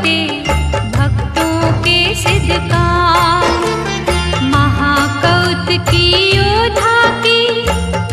होते भक्तों के सिद्ध काम। महाकौतुकी योद्धा की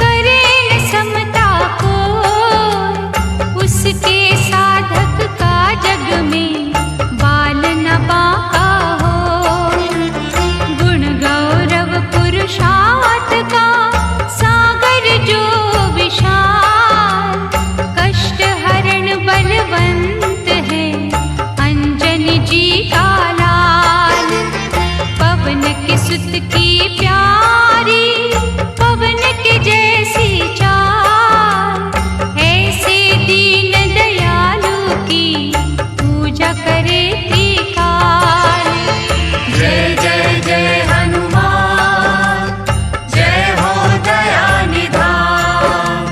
करे न समता को, उसके साधक का जग में बाल न बांका हो। गुण गौरव पुरुषार्थ का सागर जो विशाल, कष्ट हरण बलवंत है अंजनी जी का लाल। पवन के सुत की प्यारी, पवन के जैसी चाल, ऐसे दीन दयालु की पूजा करे त्रिकाल। जय जय जय हनुमान, जय हो दया निधान।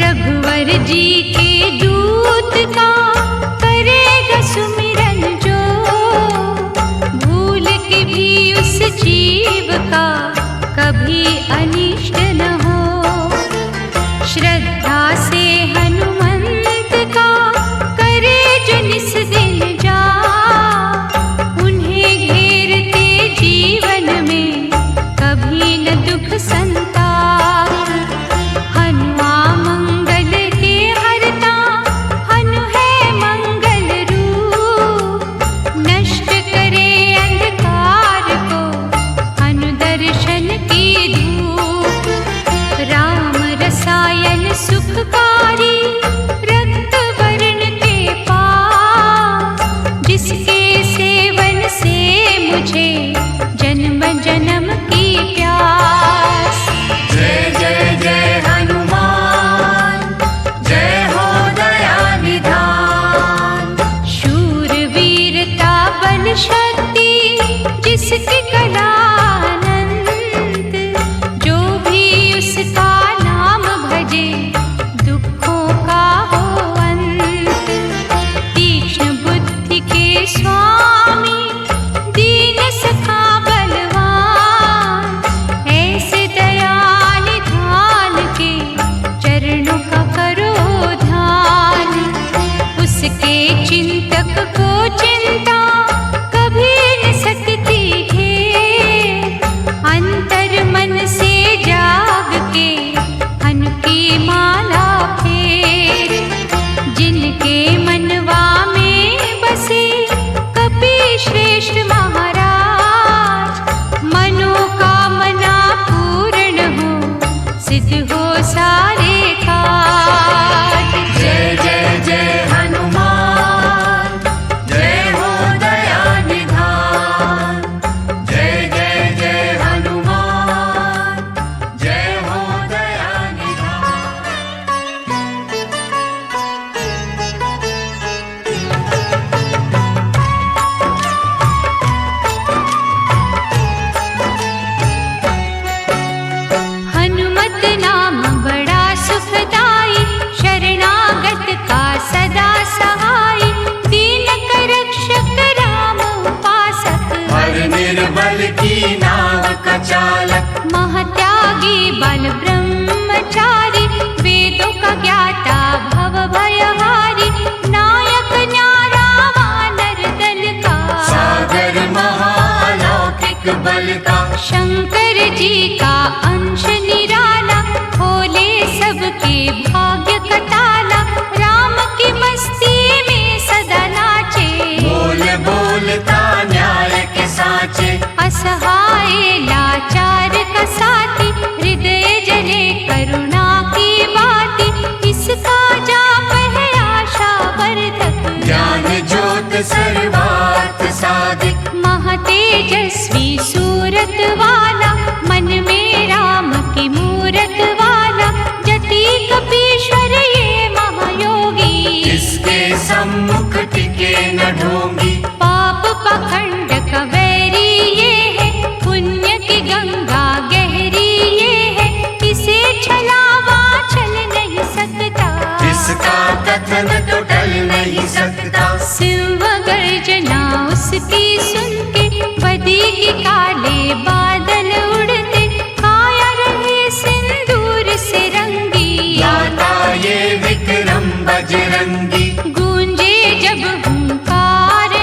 रघुवर जी के दूत का करेगा सुमिरन जो, भूल के भी उस जीव का कभी अनिष्ट न हो। श्रद्धा से हनुमंत का करे जो निस दिन जा, उन्हें घेरते जीवन में कभी न दुख संताप। हनुआ मंगल के हरता, हनु है मंगल रूप, नष्ट करे अंधकार को हनु दर्शन की धूप। राम रसायन सुखकारी, रक्त वर्ण के पास, जिसके सेवन से मुझे जन्म जन्म की प्यास। जय जय जय हनुमान, जय हो दया निधान। शूर वीरता बल शक्ति जिसकी कला अनंत, जो भी उसका नाम भजे दुखों का हो अंत। तीक्ष्ण बुद्धि के स्वामी, दीन सखा बलवान, ऐसे दया निधान के चरणों का करो ध्यान। उसके चिंतक को चिंता कभी न सकती घेर, अंतर मन से जाग के हनु की माला फेर। जिनके मनवा में बसे कपि श्रेष्ठ महाराज, मनोकामना पूर्ण हो सिद्ध हो सारे काज। जय जय जय हनुमान, जय हो दया निधान। जय जय जय हनुमान, जय हो दया निधान। हनुमत नाम बड़ा सुखदाई, शरणागत का सदा सहाय। दीन कर रक्षक राम उपासक, हर निर्बल की नाव का चालक। महत्यागी बल ब्रह्मचारी, वेदों का ज्ञाता भव भयहारी। नायक न्यारा वानर दल का, सागर महालौकिक बल का। शंकर जी का अंश निराला, खोले सबके भाग्य का ताला। राम की मस्ती में सदा नाचे, बोल बोलता न्याय के साचे। असहाय लाचार का साथी, हृदय जले करुणा की बाती। इसका जाप है आशा वर्धक, ज्ञान ज्योत सर्वार्थ साधिक। महातेजस्वी सूरत वाला, मन में राम की मूरत वाला। जति कपीश्वर ये महायोगी, जिसके सम्मुख टिके न ढोंगी। पाप पाखंड का वैरी ये है, पुण्य की गंगा गहरी ये है। इसे छलावा छल नहीं सकता, इसका कथन तो टल नहीं सकता। सिंह गर्जना उसकी सुन के, बदी की काले बादल उड़ते। काया रहे सिंदूर से रंगी, गाता ये विक्रम बजरंगी। गूंजे जब हुंकार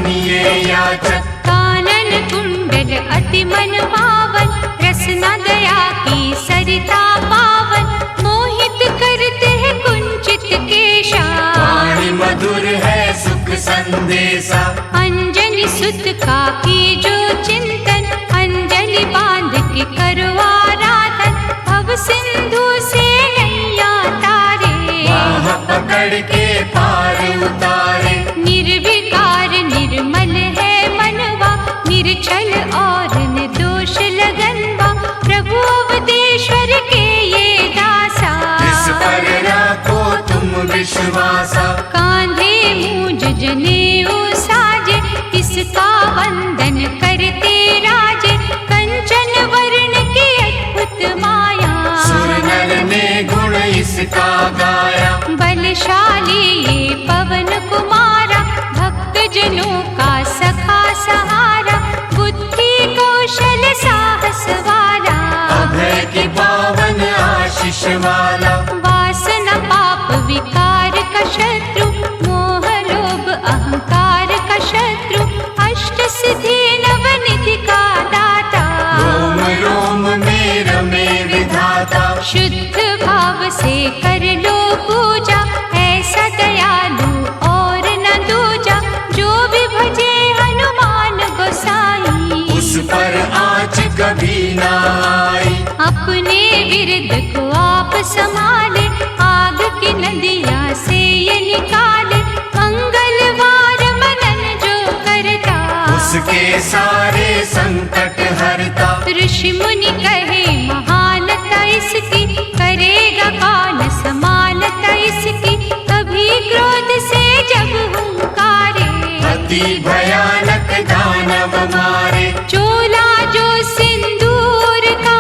बनिए याचक। कानन कुंडल अति मन भावन, रसना दया की सरिता पावन, मोहित करते हैं कुंचित केशा। वाणी मधुर है सुख संदेशा, अंजनी सुत का की जो चिंतन, अंजलि बांध के करो आराधन, भव सिंधु से नैया तारे। बाह पकड़ के पार उतारे, निर्विकार निर्मल है मनवा, निरछल और निर्दोष लगनवा, प्रभु अवधेश्वर के ये दासा। इस पर रखो तुम विश्वासा, कांधे मूंज जनेऊ साजे, इसका वंदन करते राजे, कंचन वर्ण की अद्भुत माया। सुर नर ने गुण इसका गाया, बलशाली ये पवन कुमारा, भक्त जनों का सखा सहारा, बुद्धि कौशल साहस वाला, अभय की पावन आशीष वाला। वासना पाप विकार का शत्रु, मोह लोभ अहंकार का शत्रु, अष्ट सिद्धि नवनिधि का दाता। रोम रोम में रमे विधाता, शुद्ध भाव से कर लो पूजा, ऐसा दयालु और न दूजा, जो भी भजे हनुमान गोसाई। उस पर आँच कभी ना आई, अपने विरध को आप संभाले, आग की नदिया से ये निकाले, मंगलवार मनन जो करता, उसके सारे संकट हरता। ऋषि मुनि कहे महानता इसकी, करेगा काल समानता इसकी, कभी क्रोध से जब हुंकारे, अति भयानक दानव मारे। चोला जो सिंदूर का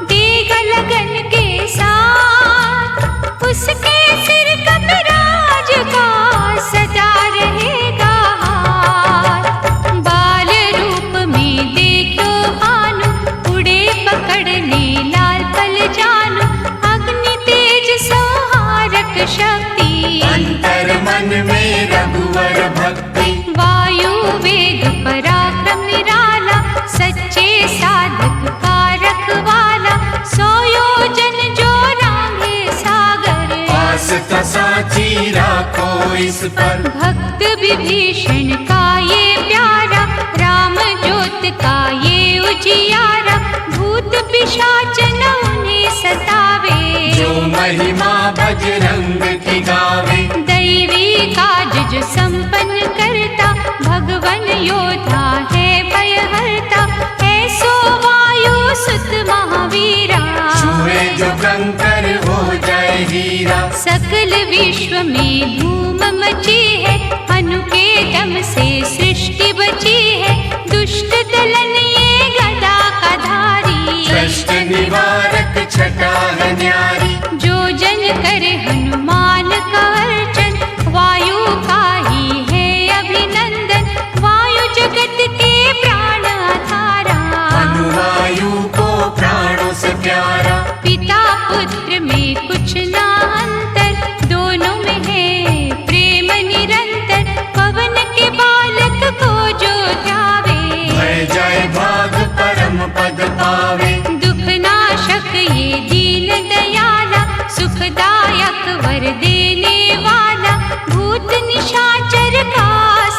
देगा लगन के साथ, उसके सिर कपिराज का सदा रहेगा हाथ। बाल रूप में देखो भानु, उड़े पकड़ने लाल पल जानू, अग्नि तेज संहारक शक्ति, अंतर मन में रघुवर भक्ति। वायु वेग पराक्रम निराला, सच्चे साधक का रखवाला, सौ योजन जो रांगे सागर, पास साची राखो इस पर। भक्त विभीषण का ये प्यारा, राम ज्योत का ये उजियारा, भूत पिशाच न उन्हें सतावे, जो महिमा बजरंग की गावे। दैवी काज जो संपन्न करता, भगवन योद्धा है भयहरता, ऐसो वायु सुत महावीरा। छुए जो कंकर हो जाए हीरा, सकल विश्व में धूम मची है, हनु के दम से सृष्टि बची है, दुष्ट दलन ये गदा का धारी, कष्ट निवारक छटा है न्यारी। जो जन करे हनुमान का अर्चन, वायु का ही है अभिनंदन, वायु जगत के प्राण आधारा। अनुवायु को प्राणों से प्यारा, पिता पुत्र में कुछ ना अंतर, दोनों में है प्रेम निरंतर, पवन के बालक को जो ध्यावे, भय जाए भाग परम पद पावे। दुख नाशक ये दीन दयाला, सुखदायक वर देने वाला, भूत निशाचर का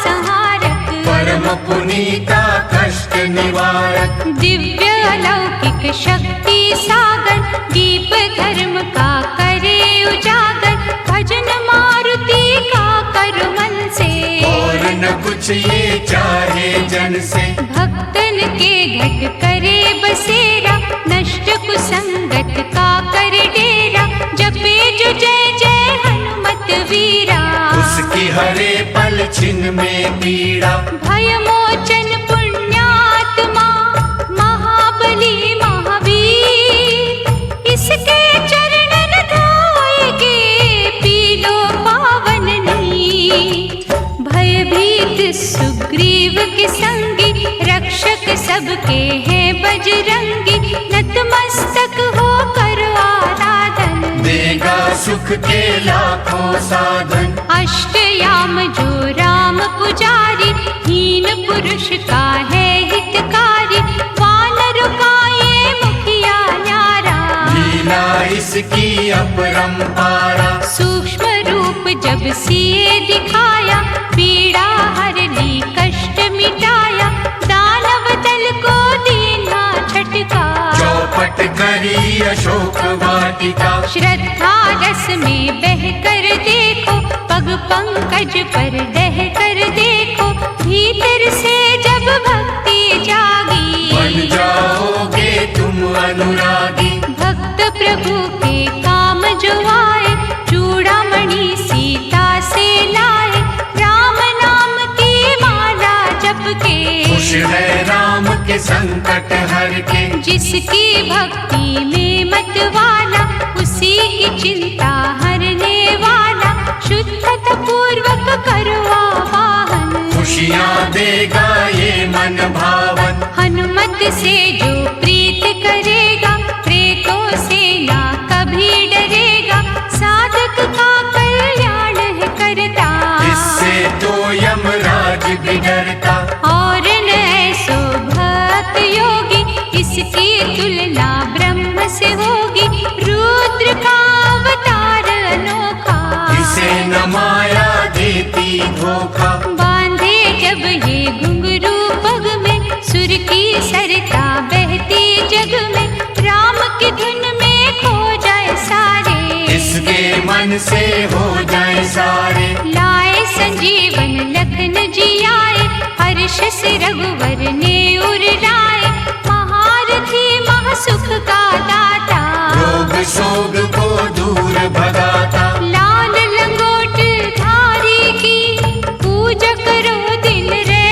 संहारक, परम पुनीता कष्ट निवारक। दिव्य अलौकिक शक्ति सागर, दीप धर्म का करे उजागर, भजन मारुति का कर मन से, और न कुछ ये चाहे जन से। भक्तन के घट करे बसेरा, नष्ट कुसंगत का कर डेरा, जपे जो जय जय हनुमत वीरा। उसकी हरे पल छिन में पीड़ा, भय मोचन पुण्यात्मा, महाबली महावीर, इसके चरणन धोएगे पीलो पावन नीर। भयभीत सुग्रीव के संगी, रक्षक सबके हैं बजरंगी, नतमस्तक हो कर आराधन, देगा सुख के लाखों साधन। अष्टयाम जो राम पुजारी, ही का है हितकारी, वानर का ये मुखिया न्यारा। लीला इसकी अपरंपारा, सूक्ष्म रूप जब सिए दिखाया, पीड़ा हर ली कष्ट मिटाया, दानव दल को दीना झटका। चौपट करी अशोक वाटिका, श्रद्धा रस में बह कर देखो, पग पंकज पर दह कर देखो, भीतर से जब भक्ति जागी, बन जाओगे तुम अनुरागी। भक्त प्रभु के काम जो आए, चूड़ामणि सीता से लाए, राम नाम की माला जप के। खुश है राम के संकट हर के, जिसकी भक्ति में मत वाला, उसी की चिंता हरने वाला, शुद्धता पूर्वक करो आवाहन। खुशियाँ देगा ये मन भावन, हनुमत से जो प्रीत करेगा, प्रेतों से ना कभी डरेगा, साधक का कल्याण है करता। इससे तो यमराज भी डरता। और न ऐसो भक्त योगी, इसकी तुलना ब्रह्म से होगी, रुद्र का अवतार अनोखा। इसे न माया देती धोखा, बांधे जब ये घुंघरू पग में, सुर की सरता बहती जग में, राम की धुन में खो जाए सारे, इसके मन से हो जाए सारे। लाए संजीवन लखन जी आए, हर्ष से रघुवर ने उर लाए, महारथी महासुख का दाता, रोग शोक को दूर भगाता। लाल लंगोट धारी की पूजा करो दिन रे,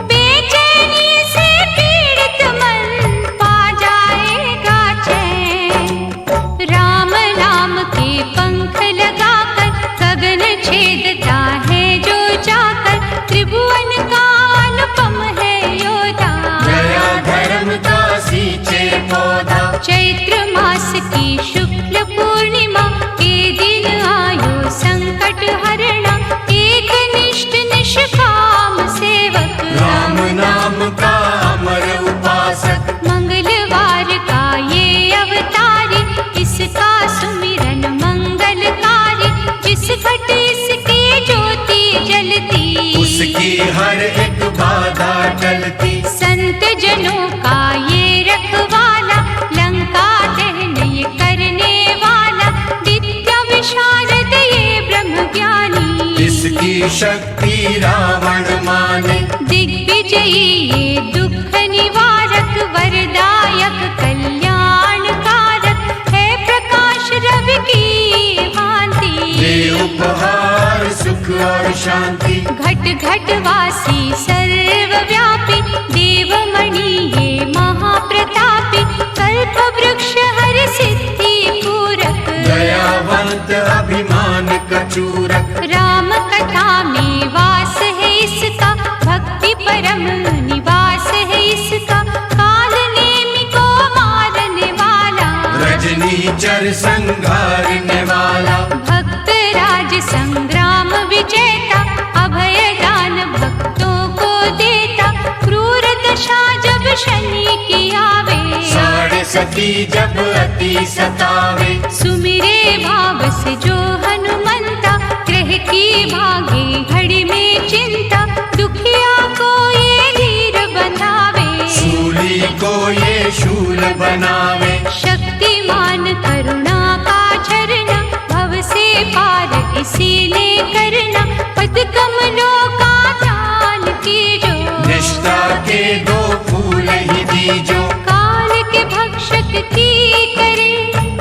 बेचैनी से पीड़ित मन पा जाएगा चैन। राम नाम के पंख लगाकर, गगन छेदता है जो जाकर, त्रिभुवन का अनुपम है योद्धा, गया धर्म का सींचे पौधा। चैत्र मास की शुक्ल पूर्णिमा के दिन आयो संकट हरणा, एक निष्ठ निष्काम सेवक, राम नाम का अमर उपासक। मंगलवार का ये अवतारी, इसका सुमिरन मंगलकारी, जिस घट इसकी ज्योति जलती, उसकी हर एक बाधा टलती। संत जनों का ये रखवाला, लंका दहन ये करने वाला, विद्या विशारद ये ब्रह्म ज्ञानी, इसकी शक्ति रावण माने। दिग्विजयी ये दुख निवारक, वरदायक कल्याण कारक, है प्रकाश रवि की भांति, दे उपहार सुख और शांति। घट घट वासी सर्वव्यापी, देवमणि ये महाप्रतापी, कल्प वृक्ष हर सिद्धि पूरक, दयावंत अभिमान कचूरक। राम कथा में वास है इसका, भक्ति परम निवास है इसका, काल नेमि को मारने वाला, रजनीचर संघारने वाला। भक्त राज संग्राम विजेता, अभय दान भक्तों को देता, क्रूर दशा जब शनि की आवे, साढ़े सती जब अति सतावे, सुमिरे भाव से जो हनुमंता, ग्रह की भागे घड़ी में चिंता, दुखिया को ये धीर बंधावे, शूली को ये शूल बनावे। शक्तिमान करुणा का झरना, भव से पार इसी ने करना, पद कमलों का दान कीजो, निष्ठा के दो फूल ही दीजो। काल के भक्षक की करे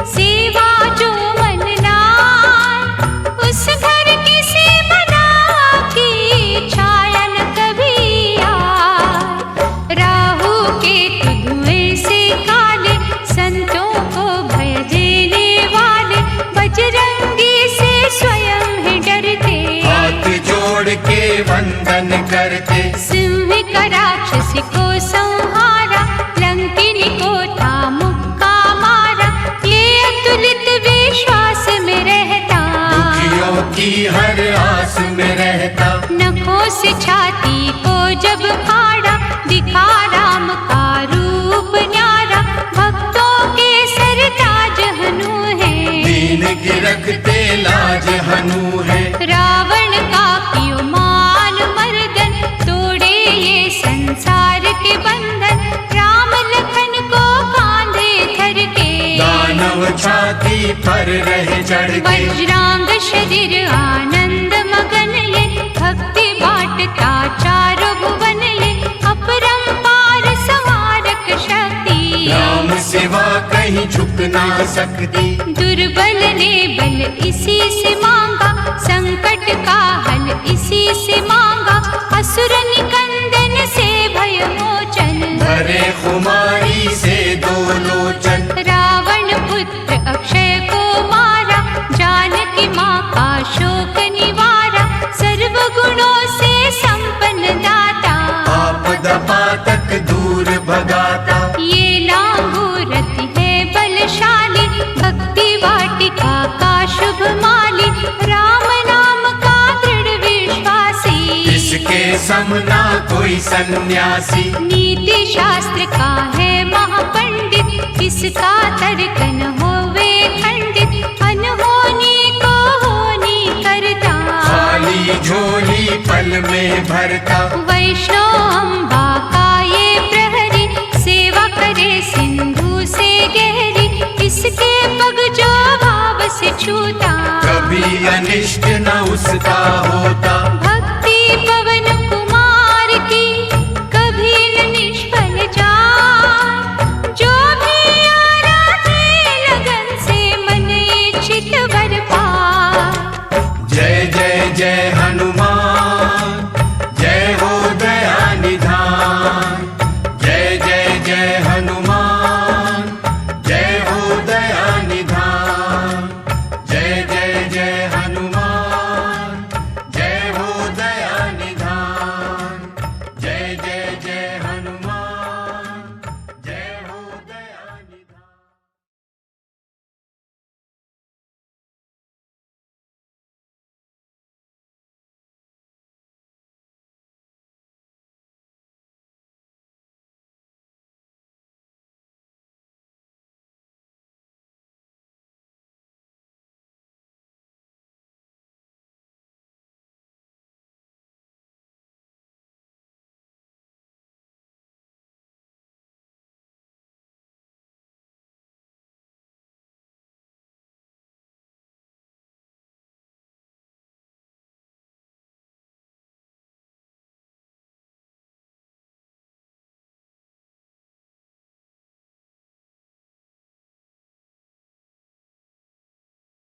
सेवा जो मन लाए, उस घर की से बना की छाया न कभी आए, राहु के धुएं से काले, संतों को भय देने वाले, बजरंगी से स्वयं ही डरते, हाथ जोड़ के वंदन करते। सिंह का राक्षसी को संहारा, लंकिनी को था मुक्का मारा, ये अतुलित विश्वास में रहता, दुखियों की हर आस में रहता। न खो से छाती को जब फाड़ा, दिखा राम का रूप न्यारा। भक्तों के सरताज हनु है, दीन के रखते लाज हनु है। रावण का कियो मान मर्दन, तोड़े ये संसार के बंधन। राम लखन को कांधे धर के, दानव छाती पर रहे चढ़ के। वज्रांग शरीर आनंद मगन ये, भक्ति बाटता चारों भुवन ये। अपरंपार संहारक शक्ति, राम सिवा कहीं झुक ना सकती। दुर्बल ने बल इसी से मांगा, संकट का हल इसी से मांगा। असुर निकंदन से भय मोचन, भरे खुमारी से दो लोचन। रावण पुत्र अक्षय को मारा, जानकी माँ का शोक निवारा। सर्व गुणों से संपन्न दाता, आपद पातक दूर भगाता। ये लांगूरथ है बलशाली, भक्ति वाटिका का शुभ माली। राम नाम का दृढ़ विश्वासी, इसके समना कोई सन्यासी। नीति शास्त्र का है महापंडित, इसका तर्क न होवे खंडित। अनहोनी को होनी करता, खाली झोली पल में भरता। वैष्णव अम्बा का ये प्रहरी, सेवा करे सिंधु से गहरी। इसके पग जो भाव से छूता, कभी अनिष्ट न उसका होता। भक्ति पवन कुमार की कभी न निष्फल जाए। जो भी आराधे लगन से, मन इच्छित वर पाए। जय जय जय हनुमान।